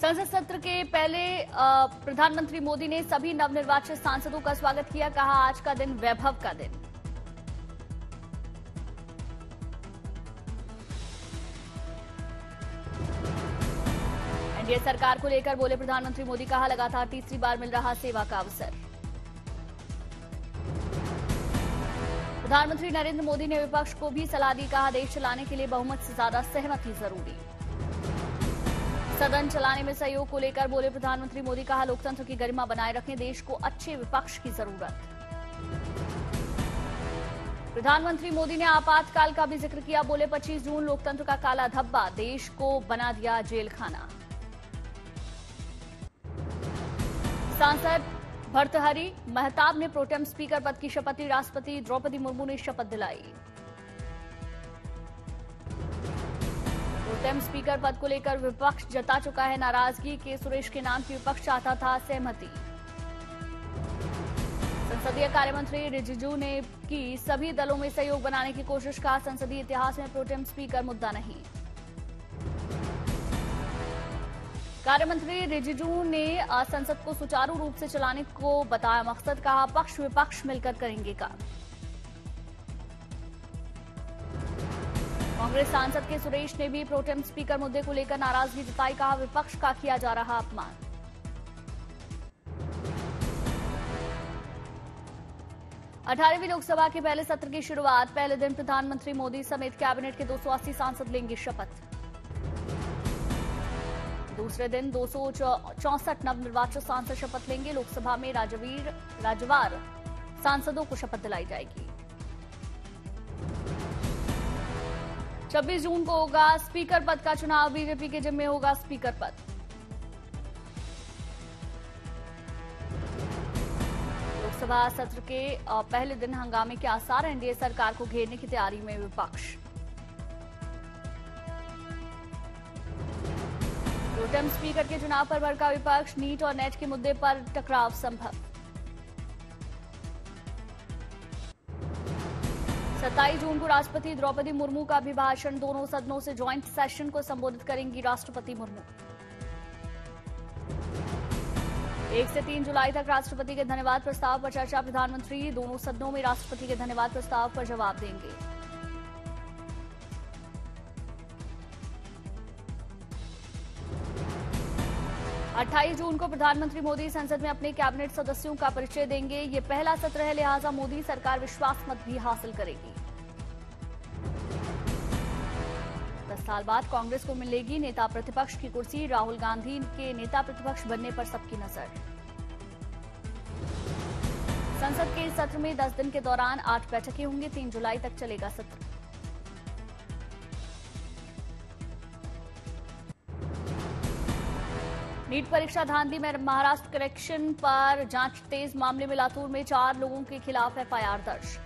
संसद सत्र के पहले प्रधानमंत्री मोदी ने सभी नवनिर्वाचित सांसदों का स्वागत किया। कहा, आज का दिन वैभव का दिन। एनडीए सरकार को लेकर बोले प्रधानमंत्री मोदी। कहा, लगातार तीसरी बार मिल रहा सेवा का अवसर। प्रधानमंत्री नरेंद्र मोदी ने विपक्ष को भी सलाह दी। कहा, देश चलाने के लिए बहुमत से ज्यादा सहमति जरूरी। सदन चलाने में सहयोग को लेकर बोले प्रधानमंत्री मोदी। कहा, लोकतंत्र की गरिमा बनाए रखने देश को अच्छे विपक्ष की जरूरत। प्रधानमंत्री मोदी ने आपातकाल का भी जिक्र किया। बोले, 25 जून लोकतंत्र का काला धब्बा देश को बना दिया जेल खाना। सांसद भर्तृहरि महताब ने प्रोटेम स्पीकर पद की शपथ ली। राष्ट्रपति द्रौपदी मुर्मू ने शपथ दिलाई। प्रोटेम स्पीकर पद को लेकर विपक्ष जता चुका है नाराजगी। के सुरेश के नाम की विपक्ष चाहता था सहमति। संसदीय कार्यमंत्री रिजिजू ने की सभी दलों में सहयोग बनाने की कोशिश। कहा, संसदीय इतिहास में प्रोटेम स्पीकर मुद्दा नहीं। कार्यमंत्री रिजिजू ने संसद को सुचारू रूप से चलाने को बताया मकसद। कहा, पक्ष विपक्ष मिलकर करेंगे काम। कांग्रेस सांसद के सुरेश ने भी प्रोटेम स्पीकर मुद्दे को लेकर नाराजगी जताई। कहा, विपक्ष का किया जा रहा अपमान। अठारहवीं लोकसभा के पहले सत्र की शुरुआत। पहले दिन प्रधानमंत्री मोदी समेत कैबिनेट के 280 सांसद लेंगे शपथ। दूसरे दिन 264 नवनिर्वाचित सांसद शपथ लेंगे। लोकसभा में राज्यवार सांसदों को शपथ दिलाई जाएगी। 26 जून को होगा स्पीकर पद का चुनाव। बीजेपी के जिम्मे होगा स्पीकर पद। लोकसभा सत्र के पहले दिन हंगामे के आसार। एनडीए सरकार को घेरने की तैयारी में विपक्ष। प्रोटेम स्पीकर के चुनाव पर भड़का विपक्ष। नीट और नेट के मुद्दे पर टकराव संभव। 27 जून को राष्ट्रपति द्रौपदी मुर्मू का अभिभाषण। दोनों सदनों से ज्वाइंट सेशन को संबोधित करेंगी राष्ट्रपति मुर्मू। 1 से 3 जुलाई तक राष्ट्रपति के धन्यवाद प्रस्ताव पर चर्चा। प्रधानमंत्री दोनों सदनों में राष्ट्रपति के धन्यवाद प्रस्ताव पर जवाब देंगे। अट्ठाईस जून को प्रधानमंत्री मोदी संसद में अपने कैबिनेट सदस्यों का परिचय देंगे। ये पहला सत्र है, लिहाजा मोदी सरकार विश्वास मत भी हासिल करेगी। 10 साल बाद कांग्रेस को मिलेगी नेता प्रतिपक्ष की कुर्सी। राहुल गांधी के नेता प्रतिपक्ष बनने पर सबकी नजर। संसद के सत्र में 10 दिन के दौरान 8 बैठकें होंगी। 3 जुलाई तक चलेगा सत्र। नीट परीक्षा धांधली में महाराष्ट्र करेक्शन पर जांच तेज। मामले में लातूर में 4 लोगों के खिलाफ एफआईआर दर्ज।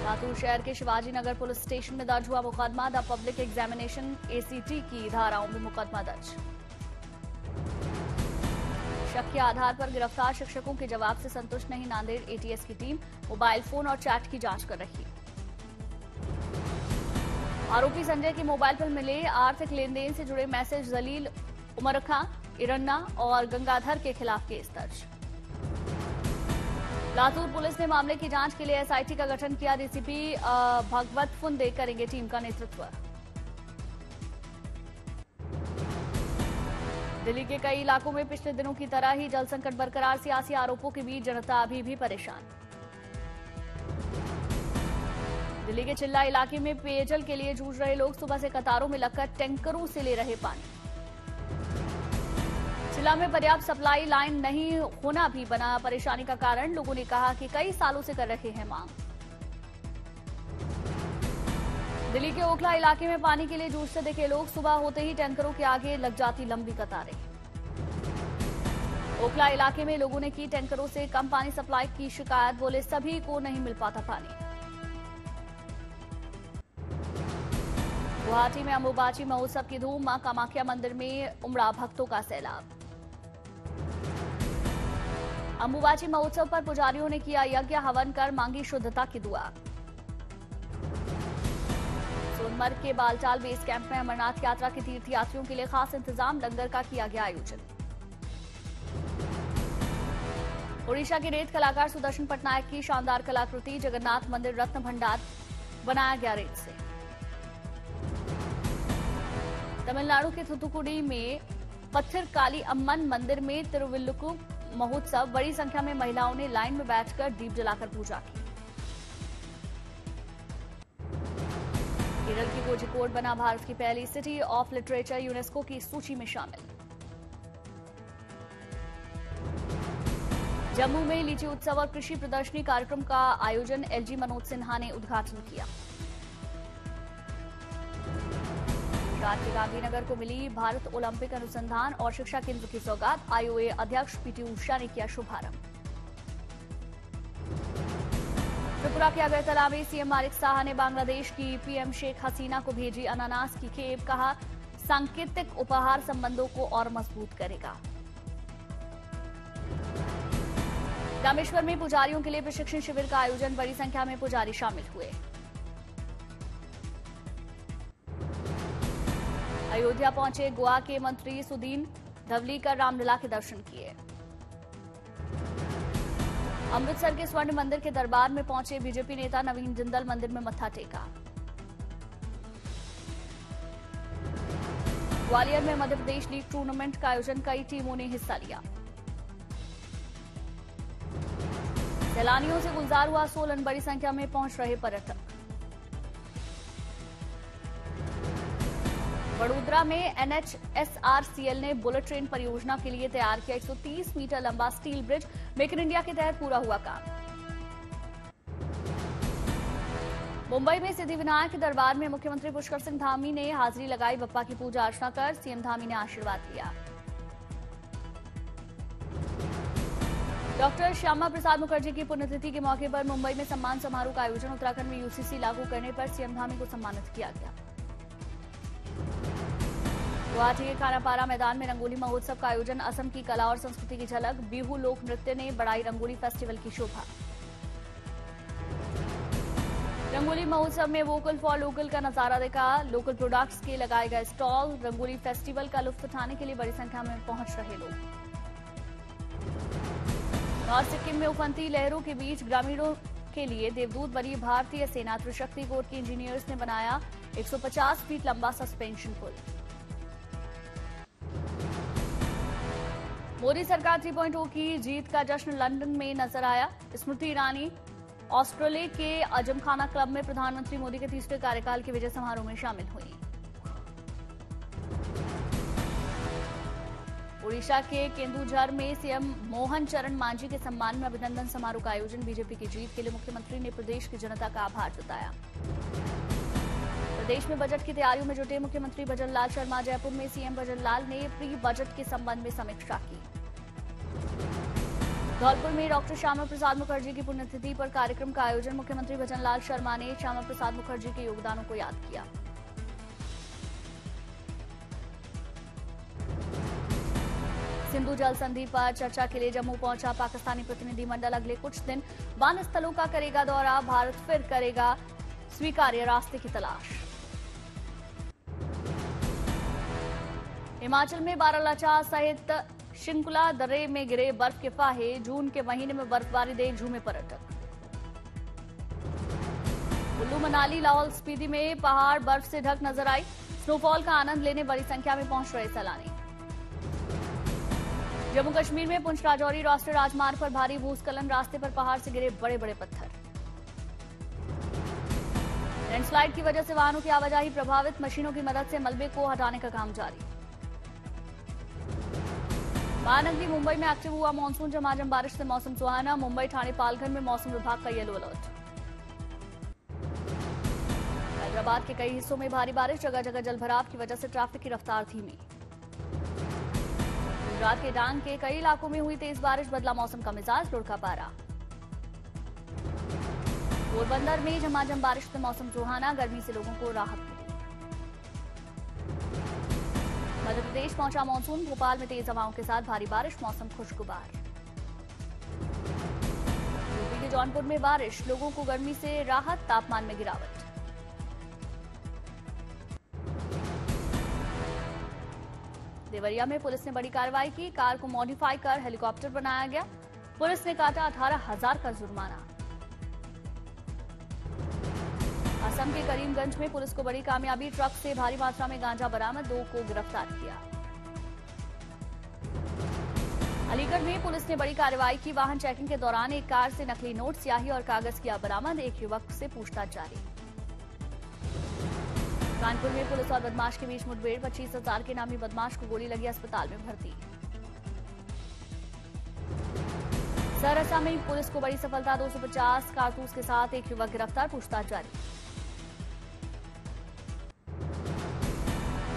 लातूर शहर के शिवाजी नगर पुलिस स्टेशन में दर्ज हुआ मुकदमा। द पब्लिक एग्जामिनेशन एसीटी की धाराओं में मुकदमा दर्ज। शक के आधार पर गिरफ्तार शिक्षकों के जवाब से संतुष्ट नहीं नांदेड़ एटीएस की टीम। मोबाइल फोन और चैट की जांच कर रही। आरोपी संजय के मोबाइल पर मिले आर्थिक लेनदेन से जुड़े मैसेज। जलील, उमर खां, इरन्ना और गंगाधर के खिलाफ केस दर्ज। लातूर पुलिस ने मामले की जांच के लिए एसआईटी का गठन किया। डीसीपी भगवत फुंदे करेंगे टीम का नेतृत्व। दिल्ली के कई इलाकों में पिछले दिनों की तरह ही जल संकट बरकरार। सियासी आरोपों के बीच जनता अभी भी परेशान। दिल्ली के चिल्ला इलाके में पेयजल के लिए जूझ रहे लोग सुबह से कतारों में लगकर टैंकरों से ले रहे पानी। चिल्ला में पर्याप्त सप्लाई लाइन नहीं होना भी बना परेशानी का कारण। लोगों ने कहा कि कई सालों से कर रहे हैं मांग। दिल्ली के ओखला इलाके में पानी के लिए जूझते दिखे लोग। सुबह होते ही टैंकरों के आगे लग जाती लंबी कतारें। ओखला इलाके में लोगों ने की टैंकरों से कम पानी सप्लाई की शिकायत। बोले, सभी को नहीं मिल पाता पानी। गुवाहाटी में अंबुबाची महोत्सव की धूम। मां कामाख्या मंदिर में उमड़ा भक्तों का सैलाब। अंबुबाची महोत्सव पर पुजारियों ने किया यज्ञ हवन कर मांगी शुद्धता की दुआ। सोनमर्ग के बालटाल बेस कैंप में अमरनाथ यात्रा के तीर्थयात्रियों के लिए खास इंतजाम, लंगर का किया गया आयोजन। ओडिशा के रेत कलाकार सुदर्शन पटनायक की शानदार कलाकृति, जगन्नाथ मंदिर रत्न भंडार बनाया गया रेत से। तमिलनाडु के थुथुकुडी में पत्थरकाली अम्मन मंदिर में तिरुविल्लुकु महोत्सव, बड़ी संख्या में महिलाओं ने लाइन में बैठकर दीप जलाकर पूजा की। केरल की कोझिकोड बना भारत की पहली सिटी ऑफ लिटरेचर, यूनेस्को की सूची में शामिल। जम्मू में लीची उत्सव और कृषि प्रदर्शनी कार्यक्रम का आयोजन, एलजी मनोज सिन्हा ने उद्घाटन किया। गुजरात के गांधीनगर को मिली भारत ओलंपिक अनुसंधान और शिक्षा केंद्र की सौगात, आईओए अध्यक्ष पीटी उषा ने किया शुभारंभ। त्रिपुरा के अगरतला में सीएम मानिक साहा ने बांग्लादेश की पीएम शेख हसीना को भेजी अनानास की खेप, कहा सांकेतिक उपहार संबंधों को और मजबूत करेगा। रामेश्वर में पुजारियों के लिए प्रशिक्षण शिविर का आयोजन, बड़ी संख्या में पुजारी शामिल हुए। अयोध्या पहुंचे गोवा के मंत्री सुदीन धवलीकर, रामलला के दर्शन किए। अमृतसर के स्वर्ण मंदिर के दरबार में पहुंचे बीजेपी नेता नवीन जिंदल, मंदिर में मत्था टेका। ग्वालियर में मध्य प्रदेश लीग टूर्नामेंट का आयोजन, कई टीमों ने हिस्सा लिया। सैलानियों से गुलजार हुआ सोलन, बड़ी संख्या में पहुंच रहे पर्यटक। वडोदरा में एनएचएसआरसीएल ने बुलेट ट्रेन परियोजना के लिए तैयार किया 130 मीटर लंबा steel bridge, make in India के तहत पूरा हुआ काम। मुंबई में सिद्धिविनायक के दरबार में मुख्यमंत्री पुष्कर सिंह धामी ने हाजिरी लगाई, बप्पा की पूजा अर्चना कर सीएम धामी ने आशीर्वाद लिया। डॉक्टर श्यामा प्रसाद मुखर्जी की पुण्यतिथि के मौके पर मुंबई में सम्मान समारोह का आयोजन, उत्तराखंड में यूसीसी लागू करने पर सीएम धामी को सम्मानित किया गया। गुवाहाटी के खानापारा मैदान में रंगोली महोत्सव का आयोजन, असम की कला और संस्कृति की झलक, बिहू लोक नृत्य ने बढ़ाई रंगोली फेस्टिवल की शोभा। रंगोली महोत्सव में वोकल फॉर लोकल का नजारा देखा, लोकल प्रोडक्ट्स के लगाए गए स्टॉल, रंगोली फेस्टिवल का लुत्फ उठाने के लिए बड़ी संख्या में पहुंच रहे लोग। नॉर्थ सिक्किम में उफनती लहरों के बीच ग्रामीणों के लिए देवदूत बनी भारतीय सेना, त्रिशक्ति कोर के इंजीनियर्स ने बनाया 150 फीट लंबा सस्पेंशन पुल। मोदी सरकार 3.0 की जीत का जश्न लंदन में नजर आया। स्मृति ईरानी ऑस्ट्रेलिया के अजमखाना क्लब में प्रधानमंत्री मोदी के तीसरे कार्यकाल के विजय समारोह में शामिल हुई। ओडिशा के केंदुझर में सीएम मोहन चरण मांझी के सम्मान में अभिनंदन समारोह का आयोजन, बीजेपी की जीत के लिए मुख्यमंत्री ने प्रदेश की जनता का आभार जताया। प्रदेश में बजट की तैयारियों में जुटे मुख्यमंत्री भजन लाल शर्मा, जयपुर में सीएम भजन लाल ने प्री बजट के संबंध में समीक्षा की। धौलपुर में डॉक्टर श्यामा प्रसाद मुखर्जी की पुण्यतिथि पर कार्यक्रम का आयोजन, मुख्यमंत्री भजन लाल शर्मा ने श्यामा प्रसाद मुखर्जी के योगदानों को याद किया। सिंधु जल संधि पर चर्चा के लिए जम्मू पहुंचा पाकिस्तानी प्रतिनिधिमंडल, अगले कुछ दिन बान स्थलों का करेगा दौरा, भारत फिर करेगा स्वीकार्य रास्ते की तलाश। हिमाचल में बारालाचा सहित शिंकुला दर्रे में गिरे बर्फ के फाहे, जून के महीने में बर्फबारी देख झूमे पर्यटक। कुल्लू मनाली लाहौल स्पीति में पहाड़ बर्फ से ढक नजर आई, स्नोफॉल का आनंद लेने बड़ी संख्या में पहुंच रहे सैलानी। जम्मू कश्मीर में पुंछ राजौरी राष्ट्रीय राजमार्ग पर भारी भूस्खलन, रास्ते पर पहाड़ से गिरे बड़े बड़े पत्थर। लैंडस्लाइड की वजह से वाहनों की आवाजाही प्रभावित, मशीनों की मदद से मलबे को हटाने का काम जारी। महानगरी मुंबई में एक्टिव हुआ मानसून, झमाझम बारिश से मौसम सुहाना, मुंबई ठाणे पालघर में मौसम विभाग का येलो अलर्ट। हैदराबाद के कई हिस्सों में भारी बारिश, जगह जगह जलभराव की वजह से ट्रैफिक की रफ्तार धीमी। गुजरात के डांग के कई इलाकों में हुई तेज बारिश, बदला मौसम का मिजाज, लुढ़का पारा। पोरबंदर में झमाझम बारिश से मौसम सुहाना, गर्मी से लोगों को राहत मिली। मध्य प्रदेश पहुंचा मानसून, भोपाल में तेज हवाओं के साथ भारी बारिश, मौसम खुशगवार। यूपी के जौनपुर में बारिश, लोगों को गर्मी से राहत, तापमान में गिरावट। देवरिया में पुलिस ने बड़ी कार्रवाई की। कार को मॉडिफाई कर हेलीकॉप्टर बनाया गया। पुलिस ने काटा 18,000 का जुर्माना। असम के करीमगंज में पुलिस को बड़ी कामयाबी, ट्रक से भारी मात्रा में गांजा बरामद, 2 को गिरफ्तार किया। अलीगढ़ में पुलिस ने बड़ी कार्रवाई की। वाहन चेकिंग के दौरान एक कार से नकली नोट, स्याही और कागज किया बरामद। एक युवक से पूछताछ जारी। कानपुर में पुलिस और बदमाश के बीच मुठभेड़, 25,000 के नामी बदमाश को गोली लगी, अस्पताल में भर्ती। सहरसा में पुलिस को बड़ी सफलता, 250 कारतूस के साथ एक युवक गिरफ्तार, पूछताछ जारी।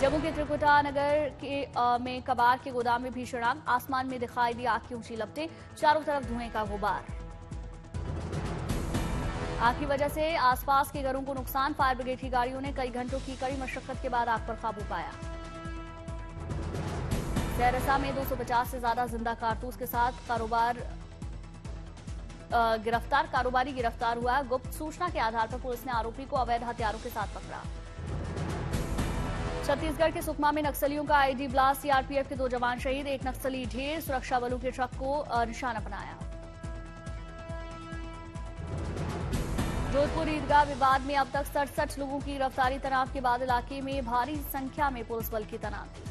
जम्मू के त्रिकुटा नगर में कबाड़ के गोदाम में भीषण आग, आसमान में दिखाई दी आग की ऊंची लपटें, चारों तरफ धुएं का गुबार। आग की वजह से आसपास के घरों को नुकसान, फायर ब्रिगेड की गाड़ियों ने कई घंटों की कड़ी मशक्कत के बाद आग पर काबू पाया। सहरसा में 250 से ज्यादा जिंदा कारतूस के साथ कारोबारी गिरफ्तार हुआ। गुप्त सूचना के आधार पर पुलिस ने आरोपी को अवैध हथियारों के साथ पकड़ा। छत्तीसगढ़ के सुकमा में नक्सलियों का आईडी ब्लास्ट, सीआरपीएफ के 2 जवान शहीद, एक नक्सली ढेर, सुरक्षा बलों के ट्रक को निशाना बनाया। जोधपुर ईदगाह विवाद में अब तक 67 लोगों की गिरफ्तारी, तनाव के बाद इलाके में भारी संख्या में पुलिस बल की तैनाती।